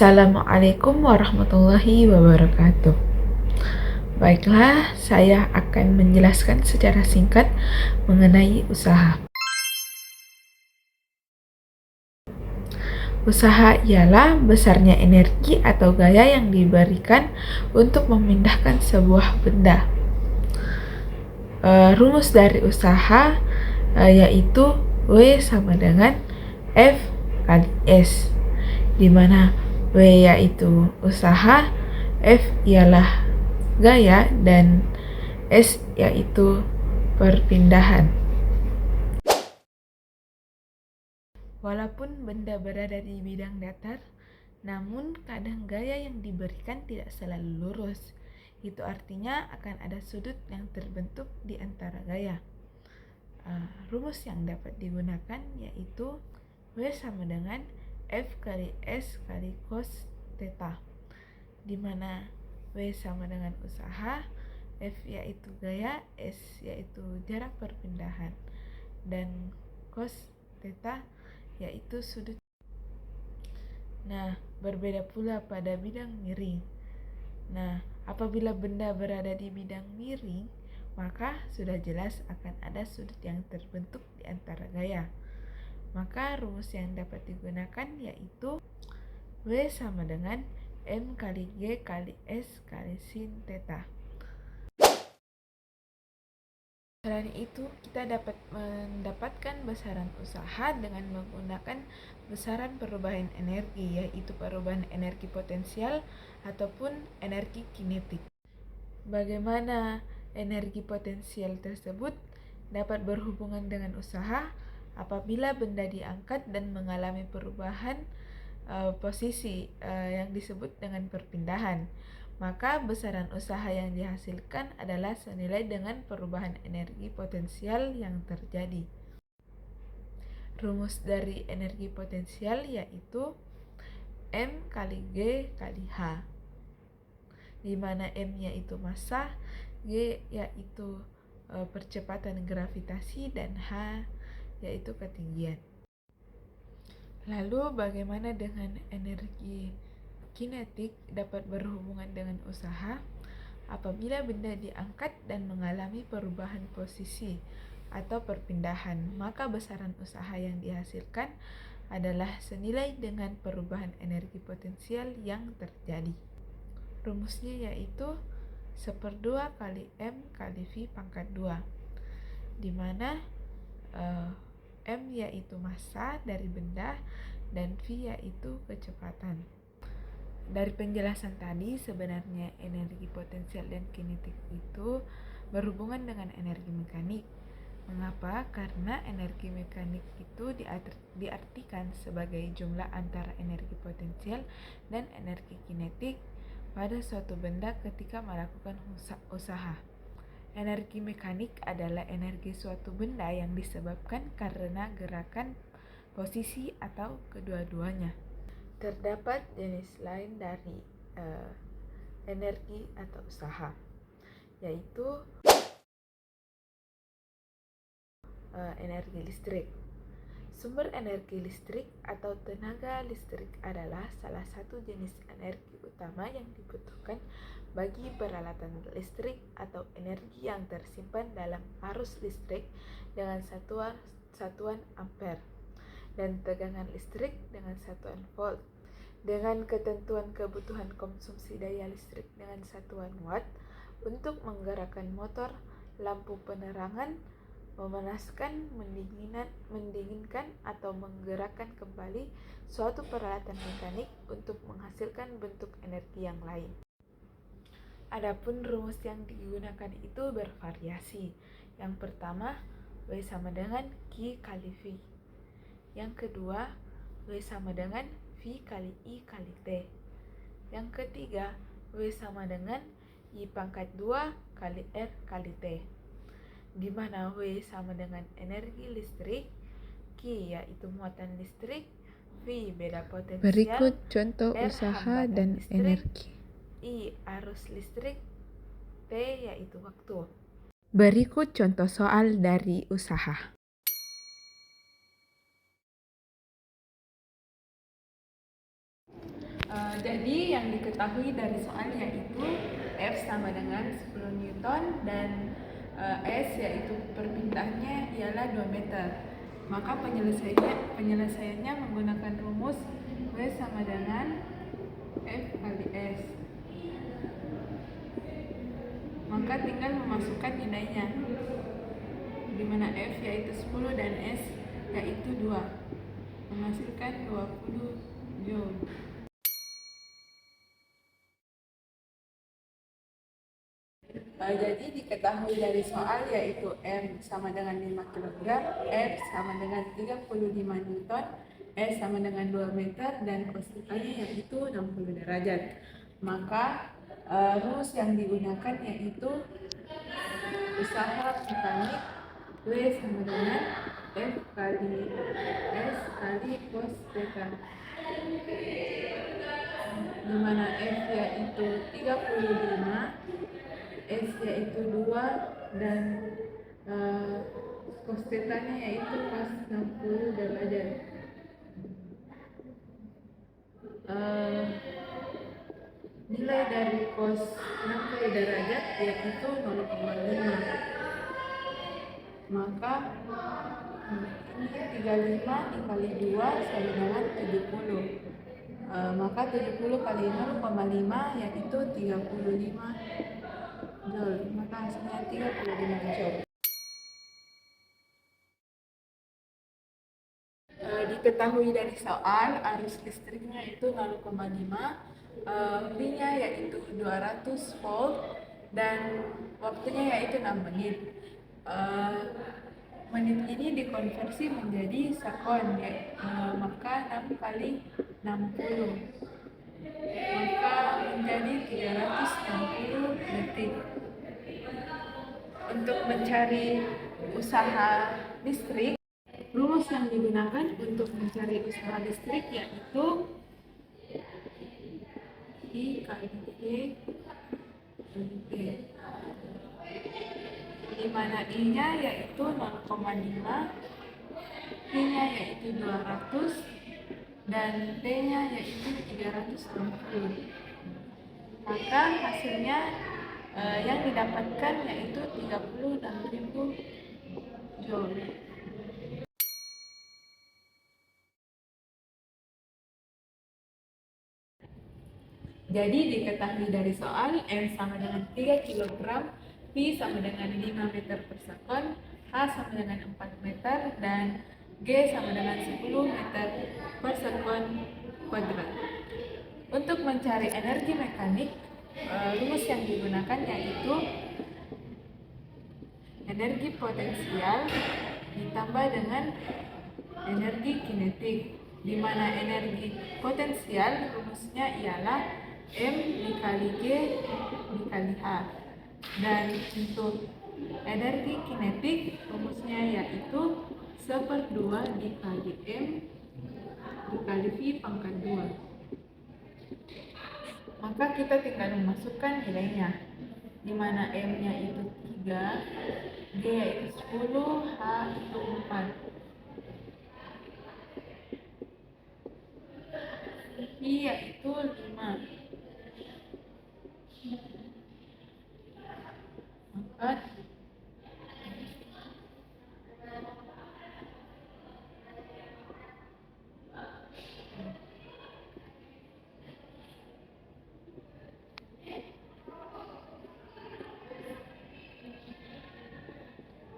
Assalamualaikum warahmatullahi wabarakatuh. Baiklah, saya akan menjelaskan secara singkat mengenai usaha. Usaha ialah besarnya energi atau gaya yang diberikan untuk memindahkan sebuah benda. Rumus dari usaha yaitu W sama dengan F kali S, di mana W yaitu usaha, F ialah gaya, dan S yaitu perpindahan. Walaupun benda berada di bidang datar, namun kadang gaya yang diberikan tidak selalu lurus. Itu artinya akan ada sudut yang terbentuk di antara gaya. Rumus yang dapat digunakan yaitu W sama dengan F kali S kali cos theta, di mana W sama dengan usaha, F yaitu gaya, S yaitu jarak perpindahan, dan cos theta yaitu sudut. Nah, berbeda pula pada bidang miring. Nah, apabila benda berada di bidang miring, maka sudah jelas akan ada sudut yang terbentuk di antara gaya. Maka rumus yang dapat digunakan yaitu W sama dengan M kali G kali S kali sin theta. Selain itu, kita dapat mendapatkan besaran usaha dengan menggunakan besaran perubahan energi, yaitu perubahan energi potensial ataupun energi kinetik. Bagaimana energi potensial tersebut dapat berhubungan dengan usaha apabila benda diangkat dan mengalami perubahan posisi yang disebut dengan perpindahan. Maka besaran usaha yang dihasilkan adalah senilai dengan perubahan energi potensial yang terjadi. Rumus dari energi potensial yaitu M kali G kali H, di mana M yaitu massa, G yaitu percepatan gravitasi, dan H yaitu ketinggian. Lalu bagaimana dengan energi kinetik dapat berhubungan dengan usaha? Apabila benda diangkat dan mengalami perubahan posisi atau perpindahan, maka besaran usaha yang dihasilkan adalah senilai dengan perubahan energi potensial yang terjadi. Rumusnya yaitu 1/2 kali M kali V pangkat 2, di mana M yaitu massa dari benda dan V yaitu kecepatan. Dari penjelasan tadi, sebenarnya energi potensial dan kinetik itu berhubungan dengan energi mekanik. Mengapa? Karena energi mekanik itu diartikan sebagai jumlah antara energi potensial dan energi kinetik pada suatu benda ketika melakukan usaha. Energi mekanik adalah energi suatu benda yang disebabkan karena gerakan, posisi, atau kedua-duanya. Terdapat jenis lain dari energi atau usaha, yaitu energi listrik. Sumber energi listrik atau tenaga listrik adalah salah satu jenis energi utama yang dibutuhkan bagi peralatan listrik atau energi yang tersimpan dalam arus listrik dengan satuan ampere dan tegangan listrik dengan satuan volt, dengan ketentuan kebutuhan konsumsi daya listrik dengan satuan watt untuk menggerakkan motor, lampu penerangan, memanaskan, mendinginkan, atau menggerakkan kembali suatu peralatan mekanik untuk menghasilkan bentuk energi yang lain. Adapun rumus yang digunakan itu bervariasi. Yang pertama, W sama dengan Q kali V. Yang kedua, W sama dengan V kali I kali T. Yang ketiga, W sama dengan I pangkat 2 kali R kali T, di mana W sama dengan energi listrik, Q yaitu muatan listrik, V beda potensial, Berikut contoh R usaha hambatan dan listrik, energi. I arus listrik, T yaitu waktu. Berikut contoh soal dari usaha. Jadi yang diketahui dari soal yaitu F sama dengan 10 Newton dan S yaitu perpindahannya ialah 2 meter. Maka penyelesaiannya menggunakan rumus W sama dengan F kali S. Maka tinggal memasukkan nilainya, di mana F yaitu 10 dan S yaitu 2, menghasilkan 20 Joule. Jadi diketahui dari soal yaitu M sama dengan 5 kg, F sama dengan 35 Newton, S sama dengan 2 meter, dan cos theta-nya yaitu 60 derajat. Maka rumus yang digunakan yaitu usaha mekanik W sama dengan F kali S kali cos theta, di mana F yaitu 35, S yaitu 2, dan cos theta-nya yaitu cos 60 derajat. Nilai dari cos 60 derajat yaitu 0,5. Maka ini 35 dikali 2 sama dengan 70. Maka 70 kali 0,5 yaitu 35 Joule. Maka hasilnya 35 Joule. Diketahui dari soal arus listriknya itu 0,5, V-nya yaitu 200 volt, dan waktunya yaitu 6 menit. Menit ini dikonversi menjadi sekon, maka 6 kali 60, maka menjadi 360 detik. Untuk mencari usaha listrik, rumus yang digunakan untuk mencari usaha listrik yaitu I kali T kali T, di mana I-nya yaitu 0,5, P-nya yaitu 200, dan T-nya yaitu 360. Maka hasilnya yang didapatkan yaitu 36.000 Joule. Jadi diketahui dari soal M sama dengan 3 kg, P sama dengan 5 meter per sekon, H sama dengan 4 meter, dan G sama dengan 10 meter per sekon kuadrat. Untuk mencari energi mekanik, rumus yang digunakan yaitu energi potensial ditambah dengan energi kinetik, di mana energi potensial rumusnya ialah M dikali G dikali H, dan untuk energi kinetik rumusnya yaitu 1/2 dikali M dikali V pangkat 2. Maka kita tinggal memasukkan nilainya, di mana M-nya itu 3, G yaitu 10, H itu 4, V yaitu 5.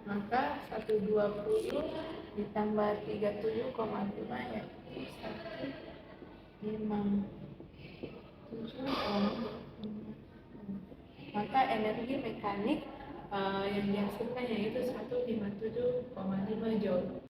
Maka 120 ditambah 37,5 yaitu 157,5. Maka energi mekanik yang dihasilkan yaitu 157,5 Joule.